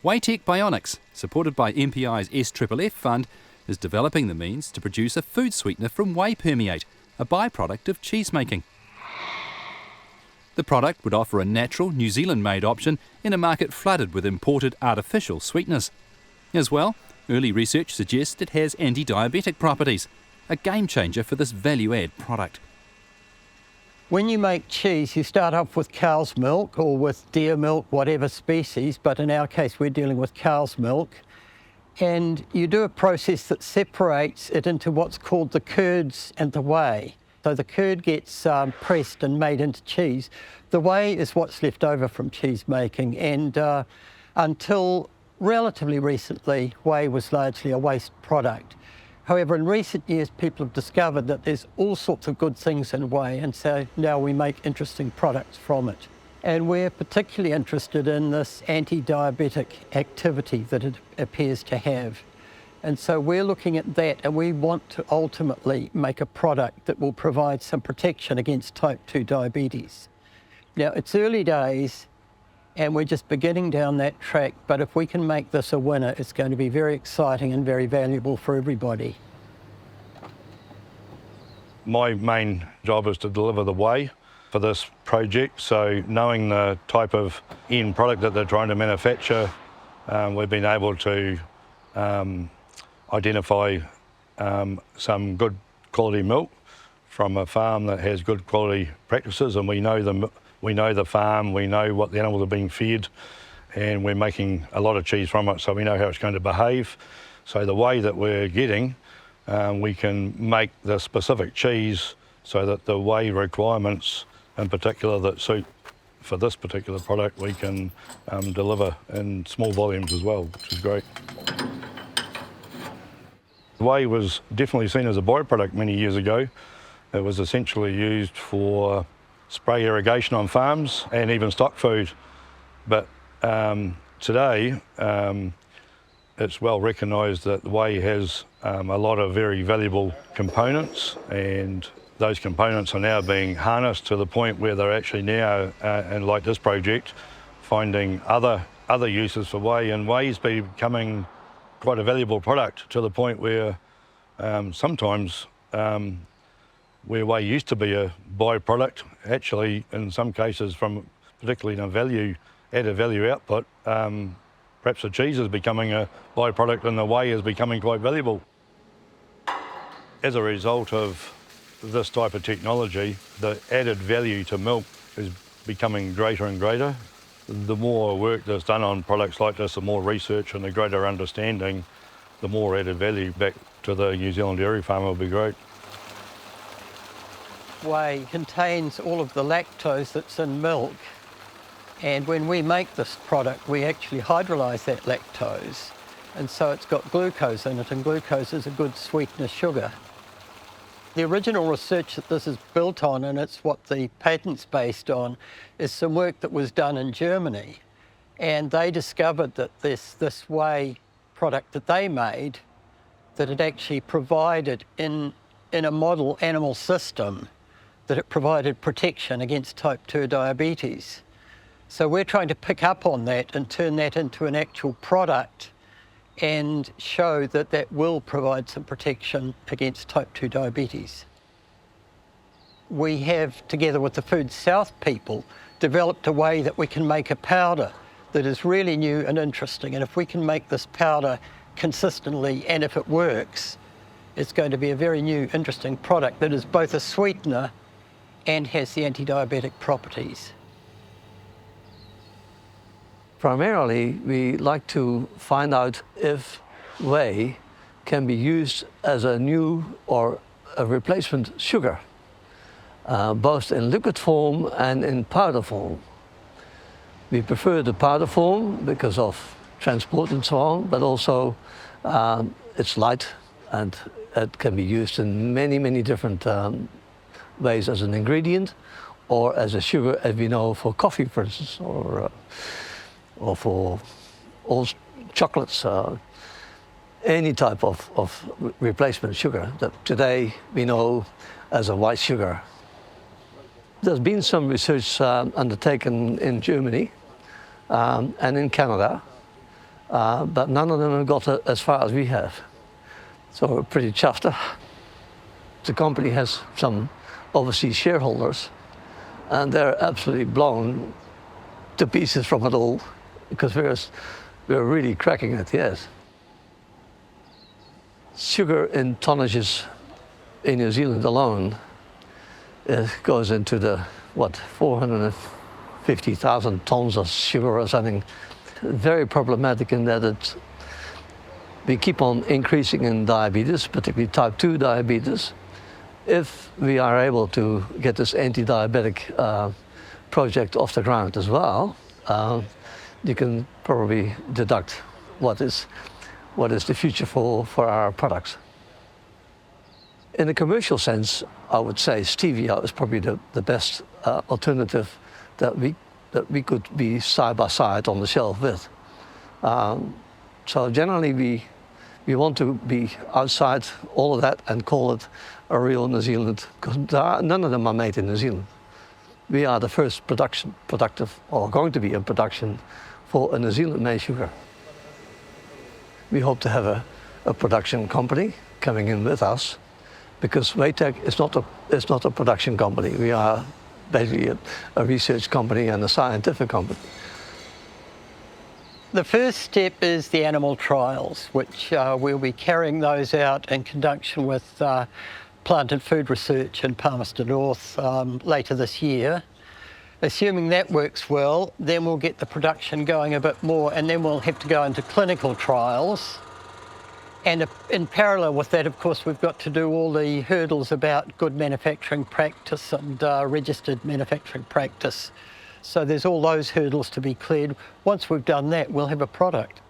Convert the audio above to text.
Wheytech Bionics, supported by MPI's SFFF fund, is developing the means to produce a food sweetener from whey permeate, a byproduct of cheese making. The product would offer a natural, New Zealand-made option in a market flooded with imported artificial sweeteners. As well, early research suggests it has anti-diabetic properties, a game-changer for this value-add product. When you make cheese, you start off with cow's milk or with deer milk, whatever species, but in our case we're dealing with cow's milk. And you do a process that separates it into what's called the curds and the whey. So the curd gets pressed and made into cheese. The whey is what's left over from cheese making, and until relatively recently, whey was largely a waste product. However, in recent years, people have discovered that there's all sorts of good things in whey, and so now we make interesting products from it. And we're particularly interested in this anti-diabetic activity that it appears to have. And so we're looking at that, and we want to ultimately make a product that will provide some protection against type 2 diabetes. Now, it's early days, and we're just beginning down that track, but if we can make this a winner, it's going to be very exciting and very valuable for everybody. My main job is to deliver the whey for this project, so knowing the type of end product that they're trying to manufacture, we've been able to identify some good quality milk from a farm that has good quality practices, and we know the farm, we know what the animals are being fed, and we're making a lot of cheese from it, so we know how it's going to behave. So the whey that we're getting, we can make the specific cheese so that the whey requirements in particular that suit for this particular product, we can deliver in small volumes as well, which is great. Whey was definitely seen as a byproduct many years ago. It was essentially used for spray irrigation on farms and even stock food. But today, it's well recognised that the whey has a lot of very valuable components, and those components are now being harnessed to the point where they're actually now, and like this project, finding other uses for whey, and whey's becoming quite a valuable product to the point where sometimes where whey used to be a byproduct, actually in some cases from particularly in added value output, perhaps the cheese is becoming a byproduct and the whey is becoming quite valuable. As a result of this type of technology, the added value to milk is becoming greater and greater. The more work that's done on products like this, the more research and the greater understanding, the more added value back to the New Zealand dairy farmer will be great. Whey contains all of the lactose that's in milk, and when we make this product, we actually hydrolyse that lactose, and so it's got glucose in it, and glucose is a good sweetener sugar. The original research that this is built on, and it's what the patent's based on, is some work that was done in Germany, and they discovered that this whey product that they made, that it actually provided in a model animal system, that it provided protection against type 2 diabetes. So we're trying to pick up on that and turn that into an actual product and show that that will provide some protection against type 2 diabetes. We have, together with the Food South people, developed a way that we can make a powder that is really new and interesting, and if we can make this powder consistently and if it works, it's going to be a very new, interesting product that is both a sweetener and has the anti-diabetic properties. Primarily, we like to find out if whey can be used as a new or a replacement sugar, both in liquid form and in powder form. We prefer the powder form because of transport and so on, but also it's light and it can be used in many, many different ways as an ingredient or as a sugar, as we know, for coffee, for instance, or for all chocolates, any type of replacement sugar that today we know as a white sugar. There's been some research undertaken in Germany and in Canada, but none of them have got as far as we have. So we're pretty chuffed. The company has some overseas shareholders, and they're absolutely blown to pieces from it all, because we're really cracking it, yes. Sugar in tonnages in New Zealand alone goes into the, 450,000 tons of sugar or something. Very problematic in that we keep on increasing in diabetes, particularly type 2 diabetes. If we are able to get this anti-diabetic project off the ground as well, you can probably deduct what is the future for our products. In a commercial sense, I would say stevia is probably the best alternative that we could be side by side on the shelf with. So generally we want to be outside all of that and call it a real New Zealand, because none of them are made in New Zealand. We are the first productive, or going to be in production, for a New Zealand-made sugar. We hope to have a production company coming in with us, because Wheytech is not a production company. We are basically a research company and a scientific company. The first step is the animal trials, which we'll be carrying those out in conjunction with Plant and Food Research in Palmerston North later this year. Assuming that works well, then we'll get the production going a bit more, and then we'll have to go into clinical trials. And in parallel with that, of course, we've got to do all the hurdles about good manufacturing practice and registered manufacturing practice. So there's all those hurdles to be cleared. Once we've done that, we'll have a product.